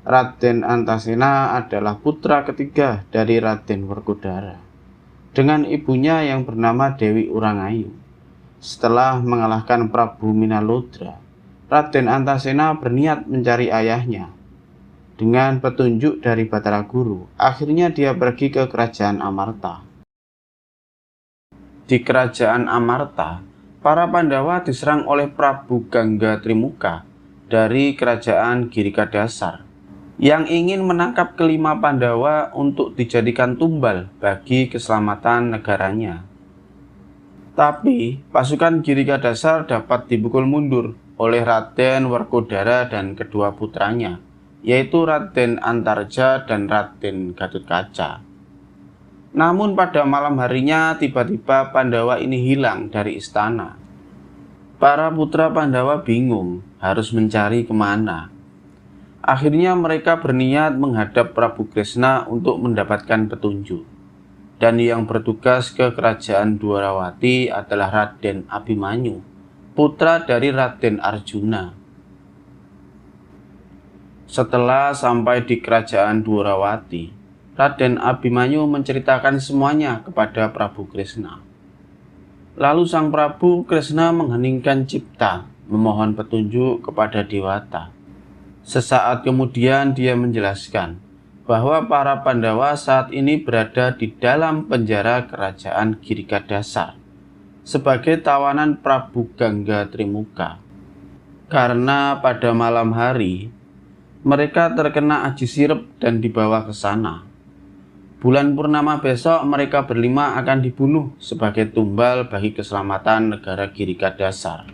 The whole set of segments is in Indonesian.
Raden Antasena adalah putra ketiga dari Raden Werkudara dengan ibunya yang bernama Dewi Urangayu. Setelah mengalahkan Prabu Minalodra, Raden Antasena berniat mencari ayahnya. Dengan petunjuk dari Batara Guru, akhirnya dia pergi ke kerajaan Amarta. Di kerajaan Amarta, para Pandawa diserang oleh Prabu Gangga Trimuka dari kerajaan Girikadasar yang ingin menangkap kelima Pandawa untuk dijadikan tumbal bagi keselamatan negaranya. Tapi pasukan Girikadasar dapat dipukul mundur oleh Raden Werkudara dan kedua putranya, yaitu Raden Antareja dan Raden Gatotkaca. Namun pada malam harinya tiba-tiba Pandawa ini hilang dari istana. Para putra Pandawa bingung harus mencari kemana. Akhirnya mereka berniat menghadap Prabu Kresna untuk mendapatkan petunjuk. Dan yang bertugas ke kerajaan Dwarawati adalah Raden Abimanyu, putra dari Raden Arjuna. Setelah sampai di kerajaan Dwarawati, Raden Abimanyu menceritakan semuanya kepada Prabu Kresna. Lalu sang Prabu Kresna mengheningkan cipta, memohon petunjuk kepada Dewata. Sesaat kemudian dia menjelaskan bahwa para Pandawa saat ini berada di dalam penjara kerajaan Girikadasar sebagai tawanan Prabu Gangga Trimuka. Karena pada malam hari mereka terkena aji sirep dan dibawa ke sana. Bulan purnama besok mereka berlima akan dibunuh sebagai tumbal bagi keselamatan negara Girikadasar.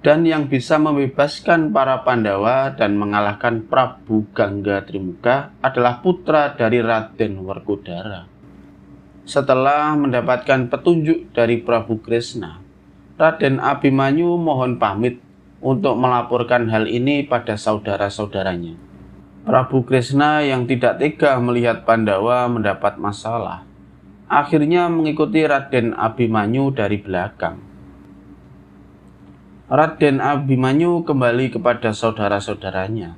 Dan yang bisa membebaskan para Pandawa dan mengalahkan Prabu Gangga Trimuka adalah putra dari Raden Werkudara. Setelah mendapatkan petunjuk dari Prabu Kresna, Raden Abimanyu mohon pamit untuk melaporkan hal ini pada saudara-saudaranya. Prabu Kresna yang tidak tega melihat Pandawa mendapat masalah, akhirnya mengikuti Raden Abimanyu dari belakang. Raden Abimanyu kembali kepada saudara-saudaranya,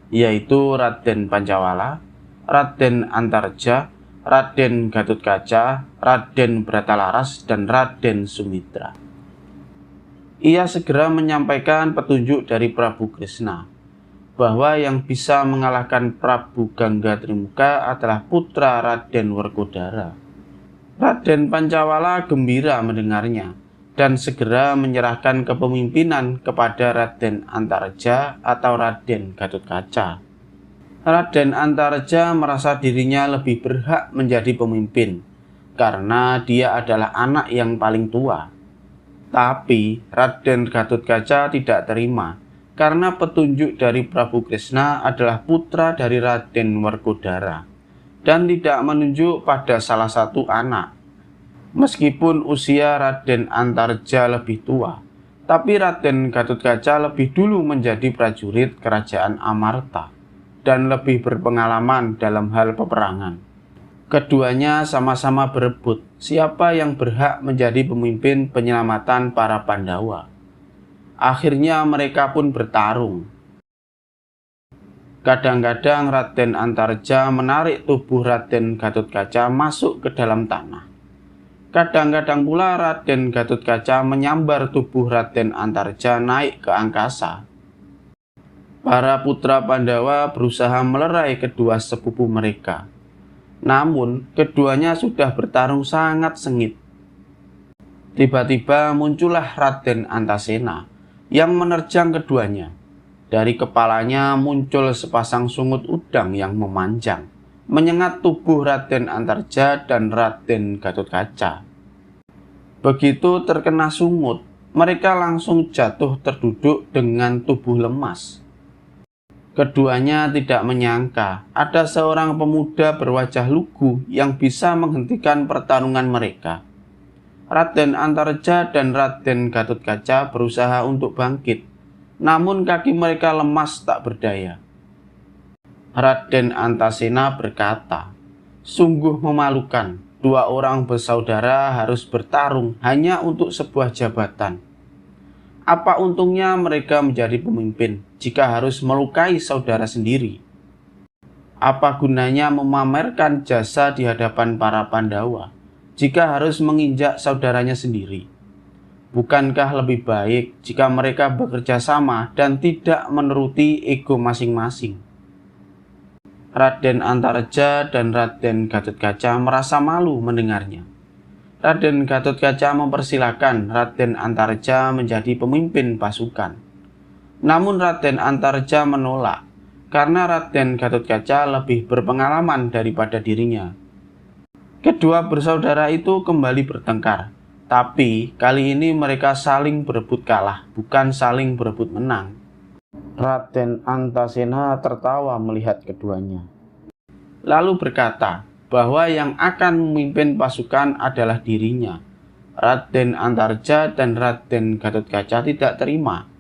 yaitu Raden Pancawala, Raden Antareja, Raden Gatotkaca, Raden Bratalaras, dan Raden Sumitra. Ia segera menyampaikan petunjuk dari Prabu Kresna, bahwa yang bisa mengalahkan Prabu Gangga Trimuka adalah putra Raden Werkudara. Raden Pancawala gembira mendengarnya, dan segera menyerahkan kepemimpinan kepada Raden Antareja atau Raden Gatotkaca. Raden Antareja merasa dirinya lebih berhak menjadi pemimpin karena dia adalah anak yang paling tua. Tapi Raden Gatotkaca tidak terima karena petunjuk dari Prabu Kresna adalah putra dari Raden Werkudara dan tidak menunjuk pada salah satu anak. Meskipun usia Raden Antareja lebih tua, tapi Raden Gatotkaca lebih dulu menjadi prajurit kerajaan Amarta dan lebih berpengalaman dalam hal peperangan. Keduanya sama-sama berebut siapa yang berhak menjadi pemimpin penyelamatan para Pandawa. Akhirnya mereka pun bertarung. Kadang-kadang Raden Antareja menarik tubuh Raden Gatotkaca masuk ke dalam tanah. Kadang-kadang pula Raden Gatotkaca menyambar tubuh Raden Antareja naik ke angkasa. Para putra Pandawa berusaha melerai kedua sepupu mereka. Namun, keduanya sudah bertarung sangat sengit. Tiba-tiba muncullah Raden Antasena yang menerjang keduanya. Dari kepalanya muncul sepasang sungut udang yang memanjang, menyengat tubuh Raden Antareja dan Raden Gatotkaca. Begitu terkena sungut, mereka langsung jatuh terduduk dengan tubuh lemas. Keduanya tidak menyangka ada seorang pemuda berwajah lugu yang bisa menghentikan pertarungan mereka. Raden Antareja dan Raden Gatotkaca berusaha untuk bangkit, namun kaki mereka lemas tak berdaya. Raden Antasena berkata, "Sungguh memalukan, dua orang bersaudara harus bertarung hanya untuk sebuah jabatan. Apa untungnya mereka menjadi pemimpin jika harus melukai saudara sendiri?" Apa gunanya memamerkan jasa di hadapan para Pandawa jika harus menginjak saudaranya sendiri? Bukankah lebih baik jika mereka bekerja sama dan tidak menuruti ego masing-masing? Raden Antareja dan Raden Gatotkaca merasa malu mendengarnya. Raden Gatotkaca mempersilahkan Raden Antareja menjadi pemimpin pasukan. Namun Raden Antareja menolak karena Raden Gatotkaca lebih berpengalaman daripada dirinya. Kedua bersaudara itu kembali bertengkar, tapi kali ini mereka saling berebut kalah, bukan saling berebut menang. Raden Antasena tertawa melihat keduanya, lalu berkata bahwa yang akan memimpin pasukan adalah dirinya. Raden Antareja dan Raden Gatotkaca tidak terima.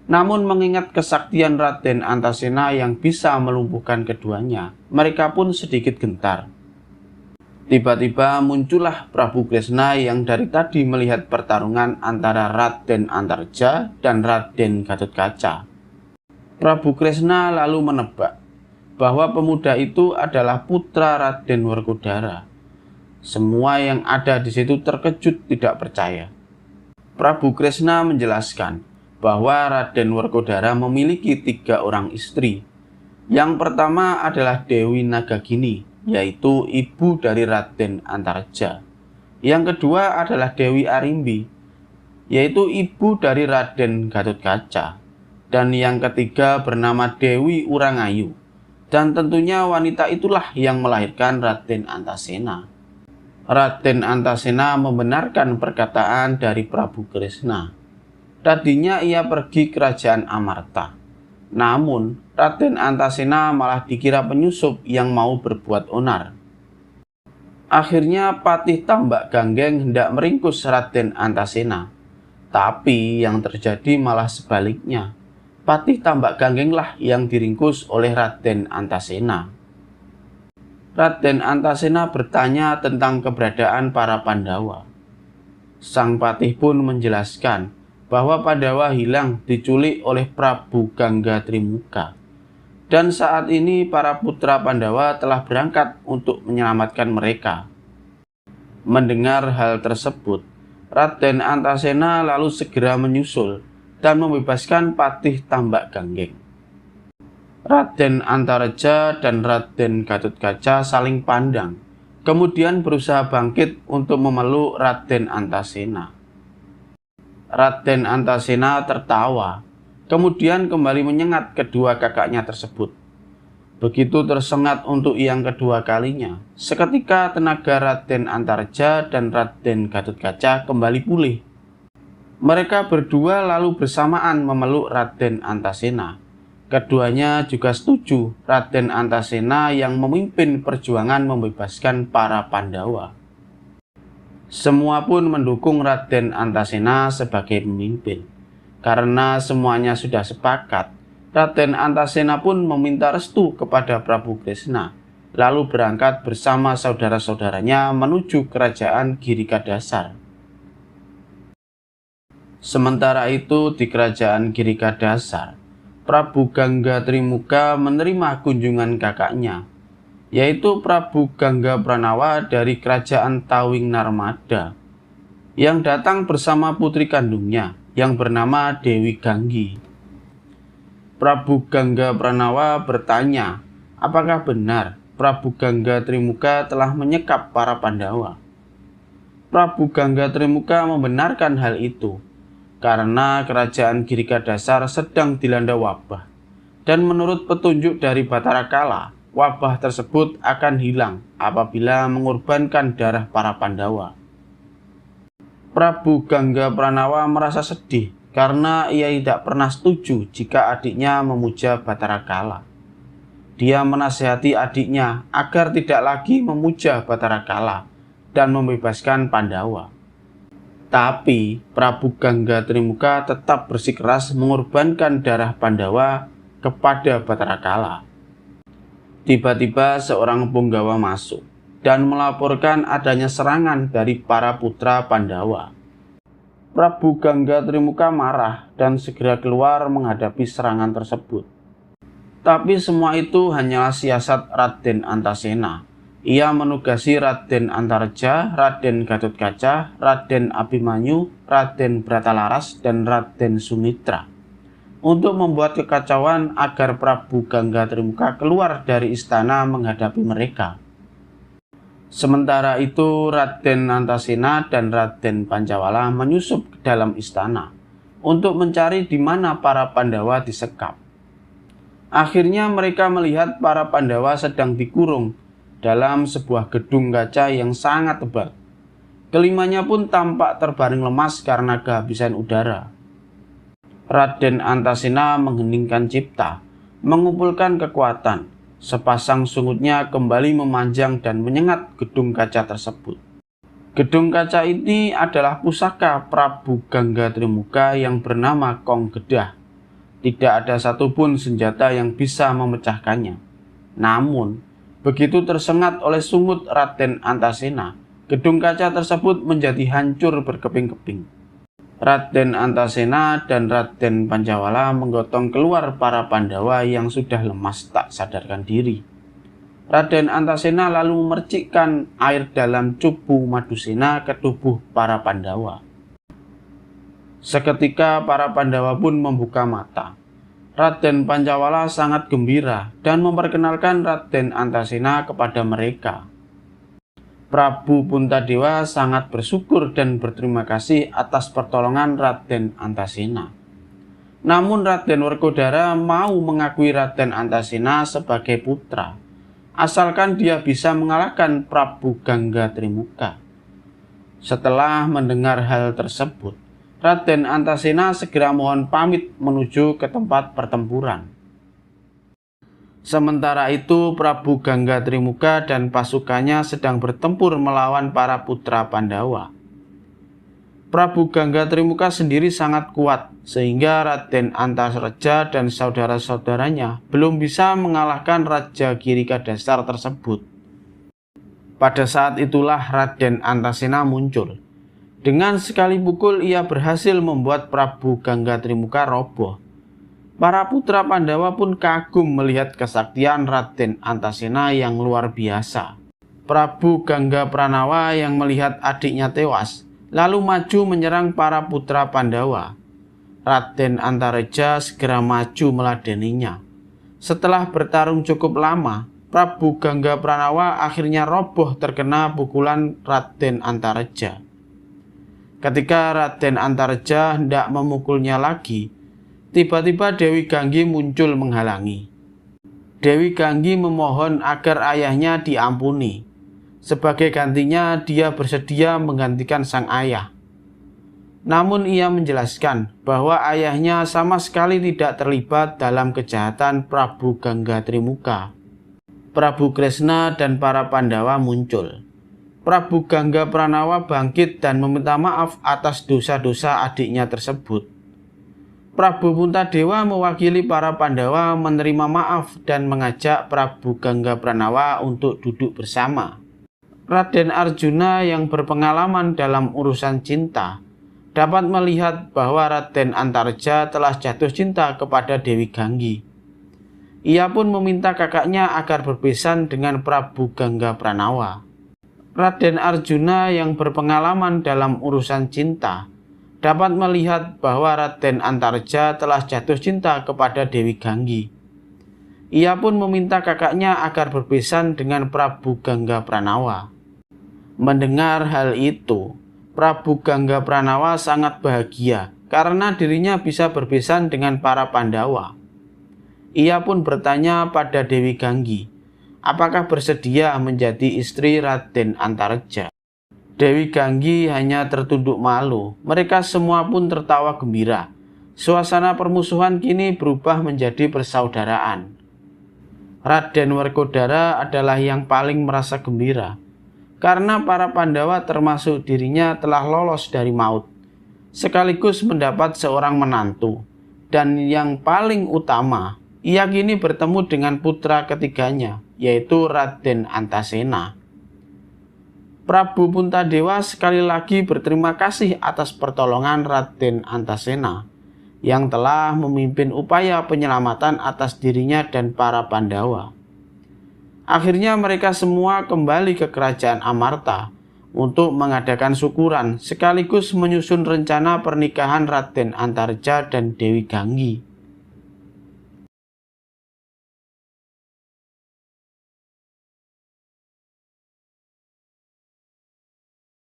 Namun mengingat kesaktian Raden Antasena yang bisa melumpuhkan keduanya, mereka pun sedikit gentar. Tiba-tiba muncullah Prabu Kresna yang dari tadi melihat pertarungan antara Raden Antareja dan Raden Gatotkaca. Prabu Kresna lalu menebak bahwa pemuda itu adalah putra Raden Werkodara. Semua yang ada di situ terkejut tidak percaya. Prabu Kresna menjelaskan bahwa Raden Werkodara memiliki 3 orang istri. Yang pertama adalah Dewi Nagagini, yaitu ibu dari Raden Antareja. Yang kedua adalah Dewi Arimbi, yaitu ibu dari Raden Gatotkaca. Dan yang ketiga bernama Dewi Urangayu. Dan tentunya wanita itulah yang melahirkan Raden Antasena. Raden Antasena membenarkan perkataan dari Prabu Kresna. Tadinya ia pergi ke kerajaan Amarta. Namun Raden Antasena malah dikira penyusup yang mau berbuat onar. Akhirnya Patih Tambak Ganggeng hendak meringkus Raden Antasena. Tapi yang terjadi malah sebaliknya. Patih Tambak Ganggenglah yang diringkus oleh Raden Antasena. Raden Antasena bertanya tentang keberadaan para Pandawa. Sang Patih pun menjelaskan bahwa Pandawa hilang diculik oleh Prabu Gangga Trimuka. Dan saat ini para putra Pandawa telah berangkat untuk menyelamatkan mereka. Mendengar hal tersebut, Raden Antasena lalu segera menyusul dan membebaskan Patih Tambak Ganggeng. Raden Antareja dan Raden Gatotkaca saling pandang, kemudian berusaha bangkit untuk memeluk Raden Antasena. Raden Antasena tertawa, kemudian kembali menyengat kedua kakaknya tersebut. Begitu tersengat untuk yang kedua kalinya, seketika tenaga Raden Antareja dan Raden Gatotkaca kembali pulih. Mereka berdua lalu bersamaan memeluk Raden Antasena. Keduanya juga setuju Raden Antasena yang memimpin perjuangan membebaskan para Pandawa. Semua pun mendukung Raden Antasena sebagai pemimpin. Karena semuanya sudah sepakat, Raden Antasena pun meminta restu kepada Prabu Kresna, lalu berangkat bersama saudara-saudaranya menuju kerajaan Girikadasar. Sementara itu di kerajaan Girikadasar, Prabu Gangga Trimuka menerima kunjungan kakaknya, yaitu Prabu Gangga Pranawa dari kerajaan Tawing Narmada, yang datang bersama putri kandungnya yang bernama Dewi Ganggi. Prabu Gangga Pranawa bertanya, apakah benar Prabu Gangga Trimuka telah menyekap para Pandawa? Prabu Gangga Trimuka membenarkan hal itu, karena kerajaan Girikadasar sedang dilanda wabah, dan menurut petunjuk dari Batara Kala, wabah tersebut akan hilang apabila mengorbankan darah para Pandawa. Prabu Gangga Pranawa merasa sedih karena ia tidak pernah setuju jika adiknya memuja Batara Kala. Dia menasihati adiknya agar tidak lagi memuja Batara Kala dan membebaskan Pandawa. Tapi Prabu Gangga Trimuka tetap bersikeras mengorbankan darah Pandawa kepada Batara Kala. Tiba-tiba seorang punggawa masuk dan melaporkan adanya serangan dari para putra Pandawa. Prabu Gangga Trimuka marah dan segera keluar menghadapi serangan tersebut. Tapi semua itu hanyalah siasat Raden Antaséna. Ia menugasi Raden Antareja, Raden Gatotkaca, Raden Abimanyu, Raden Bratalaras, dan Raden Sumitra untuk membuat kekacauan agar Prabu Gangga Trimuka keluar dari istana menghadapi mereka. Sementara itu Raden Antaséna dan Raden Pancawala menyusup ke dalam istana untuk mencari di mana para Pandawa disekap. Akhirnya mereka melihat para Pandawa sedang dikurung dalam sebuah gedung kaca yang sangat tebal. Kelimanya pun tampak terbaring lemas karena kehabisan udara. Raden Antaséna mengheningkan cipta, mengumpulkan kekuatan. Sepasang sungutnya kembali memanjang dan menyengat gedung kaca tersebut. Gedung kaca ini adalah pusaka Prabu Gangga Trimuka yang bernama Kong Gedah. Tidak ada satupun senjata yang bisa memecahkannya. Namun, begitu tersengat oleh sungut Raden Antaséna, gedung kaca tersebut menjadi hancur berkeping-keping. Raden Antaséna dan Raden Pancawala menggotong keluar para Pandawa yang sudah lemas tak sadarkan diri. Raden Antaséna lalu memercikkan air dalam cupu Madusena ke tubuh para Pandawa. Seketika para Pandawa pun membuka mata. Raden Pancawala sangat gembira dan memperkenalkan Raden Antaséna kepada mereka. Prabu Puntadewa sangat bersyukur dan berterima kasih atas pertolongan Raden Antaséna. Namun Raden Werkodara mau mengakui Raden Antaséna sebagai putra, asalkan dia bisa mengalahkan Prabu Gangga Trimuka. Setelah mendengar hal tersebut, Raden Antaséna segera mohon pamit menuju ke tempat pertempuran. Sementara itu Prabu Gangga Trimuka dan pasukannya sedang bertempur melawan para putra Pandawa. Prabu Gangga Trimuka sendiri sangat kuat sehingga Raden Antareja dan saudara-saudaranya belum bisa mengalahkan Raja Girikadasar tersebut. Pada saat itulah Raden Antaséna muncul. Dengan sekali pukul ia berhasil membuat Prabu Gangga Trimuka roboh. Para putra Pandawa pun kagum melihat kesaktian Raden Antaséna yang luar biasa. Prabu Gangga Pranawa yang melihat adiknya tewas, lalu maju menyerang para putra Pandawa. Raden Antareja segera maju meladeninya. Setelah bertarung cukup lama, Prabu Gangga Pranawa akhirnya roboh terkena pukulan Raden Antareja. Ketika Raden Antareja hendak memukulnya lagi, tiba-tiba Dewi Ganggi muncul menghalangi. Dewi Ganggi memohon agar ayahnya diampuni. Sebagai gantinya dia bersedia menggantikan sang ayah. Namun ia menjelaskan bahwa ayahnya sama sekali tidak terlibat dalam kejahatan Prabu Gangga Trimuka. Prabu Kresna dan para Pandawa muncul. Prabu Gangga Pranawa bangkit dan meminta maaf atas dosa-dosa adiknya tersebut. Prabu Puntadewa mewakili para Pandawa menerima maaf dan mengajak Prabu Gangga Pranawa untuk duduk bersama. Raden Arjuna yang berpengalaman dalam urusan cinta dapat melihat bahwa Raden Antareja telah jatuh cinta kepada Dewi Ganggi. Ia pun meminta kakaknya agar berbesan dengan Prabu Gangga Pranawa. Raden Arjuna yang berpengalaman dalam urusan cinta dapat melihat bahwa Raden Antareja telah jatuh cinta kepada Dewi Ganggi. Ia pun meminta kakaknya agar berbesan dengan Prabu Gangga Pranawa. Mendengar hal itu, Prabu Gangga Pranawa sangat bahagia karena dirinya bisa berbesan dengan para Pandawa. Ia pun bertanya pada Dewi Ganggi, apakah bersedia menjadi istri Raden Antareja. Dewi Ganggi hanya tertunduk malu. Mereka semua pun tertawa gembira. Suasana permusuhan kini berubah menjadi persaudaraan. Raden Werkodara adalah yang paling merasa gembira, karena para Pandawa termasuk dirinya telah lolos dari maut, sekaligus mendapat seorang menantu. Dan yang paling utama, ia kini bertemu dengan putra ketiganya, yaitu Raden Antaséna. Prabu Puntadewa sekali lagi berterima kasih atas pertolongan Raden Antaséna. yang telah memimpin upaya penyelamatan atas dirinya dan para Pandawa. Akhirnya mereka semua kembali ke kerajaan Amarta untuk mengadakan syukuran sekaligus menyusun rencana pernikahan Raden Antarja dan Dewi Ganggi.